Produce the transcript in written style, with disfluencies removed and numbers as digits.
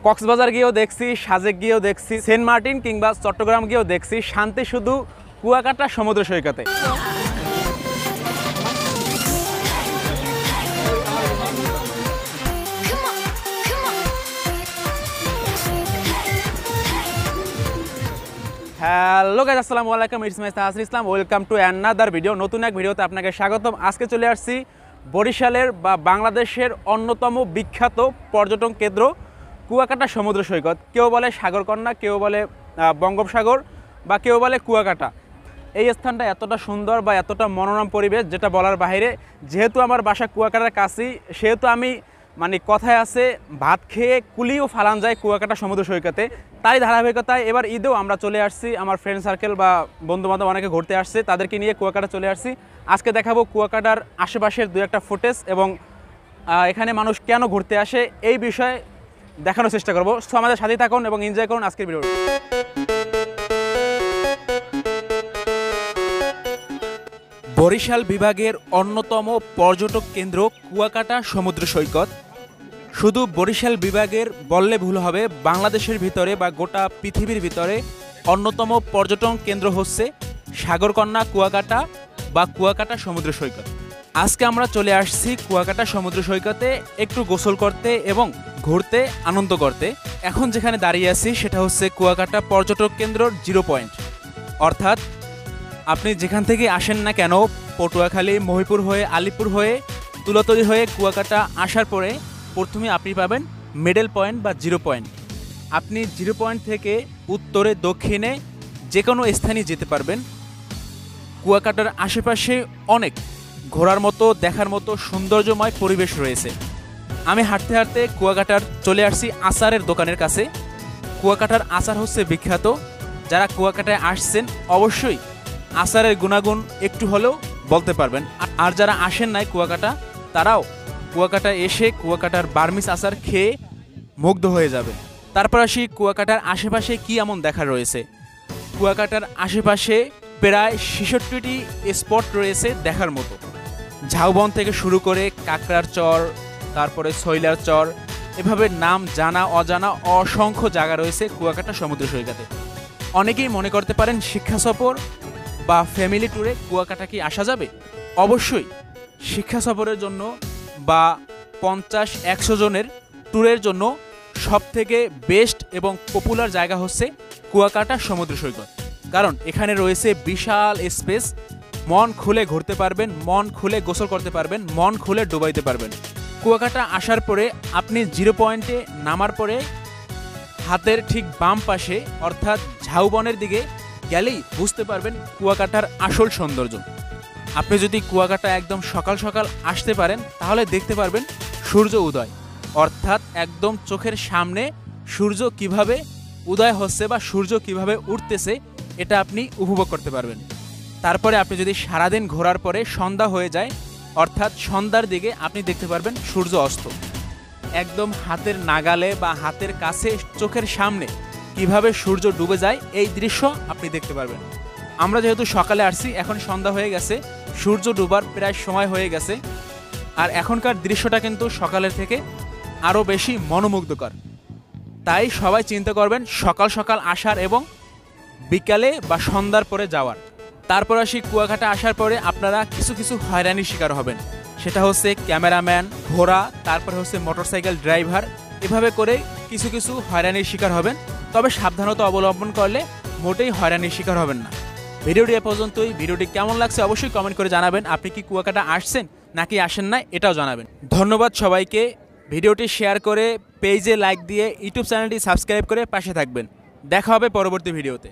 কক্সবাজার গিয়েও দেখছি, সাজেক গিয়েও দেখছি, সেন্ট মার্টিন কিংবা চট্টগ্রাম গিয়েও দেখছি, শান্তি শুধু কুয়াকাটা সমুদ্র সৈকতে। হ্যালো গাইস, আসসালামু আলাইকুম, it's my Tahsin Islam. Welcome to another video. নতুন এক ভিডিওতে আপনাকে স্বাগতম। আজকে চলে আসছি বরিশালের বা বাংলাদেশের অন্যতম বিখ্যাত পর্যটন কেন্দ্র কুয়াকাটা সমুদ্র সৈকত। কেউ বলে সাগরকন্যা, কেউ বলে বঙ্গোপসাগর, বা কেউ বলে কুয়াকাটা। এই স্থানটা এতটা সুন্দর বা এতটা মনোরম পরিবেশ যেটা বলার বাইরে। যেহেতু আমার বাসা কুয়াকাটার কাছেই, সেহেতু আমি কথায় আছে ভাত খেয়ে কুলিও ফালান যায় কুয়াকাটা সমুদ্র সৈকতে। তাই ধারাবাহিকতায় এবার ঈদেও আমরা চলে আসছি, আমার ফ্রেন্ড সার্কেল বা বন্ধুবান্ধব অনেকে ঘুরতে আসছে, তাদেরকে নিয়ে কুয়াকাটা চলে আসছি। আজকে দেখাবো কুয়াকাটার আশেপাশের দু একটা ফুটেজ এবং এখানে মানুষ কেন ঘুরতে আসে এই বিষয়ে দেখানোর চেষ্টা করবো। সো আমাদের সাথেই থাকুন এবং এনজয় করুন আজকের ভিডিও। বরিশাল বিভাগের অন্যতম পর্যটক কেন্দ্র কুয়াকাটা সমুদ্র সৈকত। শুধু বরিশাল বিভাগের বললে ভুল হবে, বাংলাদেশের ভিতরে বা গোটা পৃথিবীর ভিতরে অন্যতম পর্যটন কেন্দ্র হচ্ছে সাগরকন্যা কুয়াকাটা বা কুয়াকাটা সমুদ্র সৈকত। আজকে আমরা চলে আসছি কুয়াকাটা সমুদ্র সৈকতে একটু গোসল করতে এবং ঘুরতে আনন্দ করতে। এখন যেখানে দাঁড়িয়ে আছি সেটা হচ্ছে কুয়াকাটা পর্যটক কেন্দ্র জিরো পয়েন্ট। অর্থাৎ আপনি যেখান থেকে আসেন না কেন, পটুয়াখালী, মহিপুর হয়ে, আলিপুর হয়ে, তুলাতলি হয়ে কুয়াকাটা আসার পরে প্রথমে আপনি পাবেন মিডল পয়েন্ট বা জিরো পয়েন্ট। আপনি জিরো পয়েন্ট থেকে উত্তরে দক্ষিণে যে কোনো স্থানে যেতে পারবেন। কুয়াকাটার আশেপাশে অনেক ঘোরার মতো, দেখার মতো সৌন্দর্যময় পরিবেশ রয়েছে। আমি হাঁটতে হাঁটতে কুয়াকাটার চলে আসছি আচারের দোকানের কাছে। কুয়াকাটার আচার হচ্ছে বিখ্যাত। যারা কুয়াকাটায় আসছেন অবশ্যই আচারের গুণাগুণ একটু হলেও বলতে পারবেন। আর যারা আসেন নাই কুয়াকাটা, তারাও কুয়াকাটায় এসে কুয়াকাটার বার্মিস আচার খেয়ে মুগ্ধ হয়ে যাবে। তারপর আসি কুয়াকাটার আশেপাশে কি এমন দেখা রয়েছে। কুয়াকাটার আশেপাশে প্রায় 66টি স্পট রয়েছে দেখার মতো। ঝাউবন থেকে শুরু করে কাকড়ার চর, তারপরে শৈলার চর, এভাবে নাম জানা অজানা অসংখ্য জায়গা রয়েছে কুয়াকাটা সমুদ্র সৈকতে। অনেকেই মনে করতে পারেন শিক্ষা সফর বা ফ্যামিলি ট্যুরে কুয়াকাটা কি আসা যাবে? অবশ্যই শিক্ষা সফরের জন্য বা 50-100 জনের ট্যুরের জন্য সবথেকে বেস্ট এবং পপুলার জায়গা হচ্ছে কুয়াকাটা সমুদ্র সৈকত। কারণ এখানে রয়েছে বিশাল স্পেস। মন খুলে ঘুরতে পারবেন, মন খুলে গোসল করতে পারবেন, মন খুলে ডুবাইতে পারবেন। কুয়াকাটা আসার পরে আপনি জিরো পয়েন্টে নামার পরে হাতের ঠিক বাম পাশে অর্থাৎ ঝাউবনের দিকে গেলেই বুঝতে পারবেন কুয়াকাটার আসল সৌন্দর্য। আপনি যদি কুয়াকাটা একদম সকাল সকাল আসতে পারেন তাহলে দেখতে পারবেন সূর্য উদয়, অর্থাৎ একদম চোখের সামনে সূর্য কিভাবে উদয় হচ্ছে বা সূর্য কিভাবে উঠতেছে এটা আপনি উপভোগ করতে পারবেন। তারপরে আপনি যদি সারাদিন ঘোরার পরে সন্ধ্যা হয়ে যায়, অর্থাৎ সন্ধ্যার দিকে আপনি দেখতে পারবেন সূর্য অস্ত। একদম হাতের নাগালে বা হাতের কাছে চোখের সামনে কিভাবে সূর্য ডুবে যায় এই দৃশ্য আপনি দেখতে পারবেন। আমরা যেহেতু সকালে আসছি, এখন সন্ধ্যা হয়ে গেছে, সূর্য ডুবার প্রায় সময় হয়ে গেছে। আর এখনকার দৃশ্যটা কিন্তু সকালের থেকে আরও বেশি মনোমুগ্ধকর। তাই সবাই চিন্তা করবেন সকাল সকাল আসার এবং বিকালে বা সন্ধ্যার পরে যাওয়ার। তারপর আসি কুয়াকাটা আসার পরে আপনারা কিছু কিছু হয়রানির শিকার হবেন। সেটা হচ্ছে ক্যামেরাম্যান, ঘোড়া, তারপরে হচ্ছে মোটরসাইকেল ড্রাইভার, এভাবে করে কিছু কিছু হয়রানির শিকার হবেন। তবে সাবধানতা অবলম্বন করলে মোটেই হয়রানির শিকার হবেন না। ভিডিওটি এ পর্যন্তই। ভিডিওটি কেমন লাগছে অবশ্যই কমেন্ট করে জানাবেন। আপনি কি কুয়াকাটা আসছেন নাকি আসেন না এটাও জানাবেন। ধন্যবাদ সবাইকে। ভিডিওটি শেয়ার করে, পেজে লাইক দিয়ে, ইউটিউব চ্যানেলটি সাবস্ক্রাইব করে পাশে থাকবেন। দেখা হবে পরবর্তী ভিডিওতে।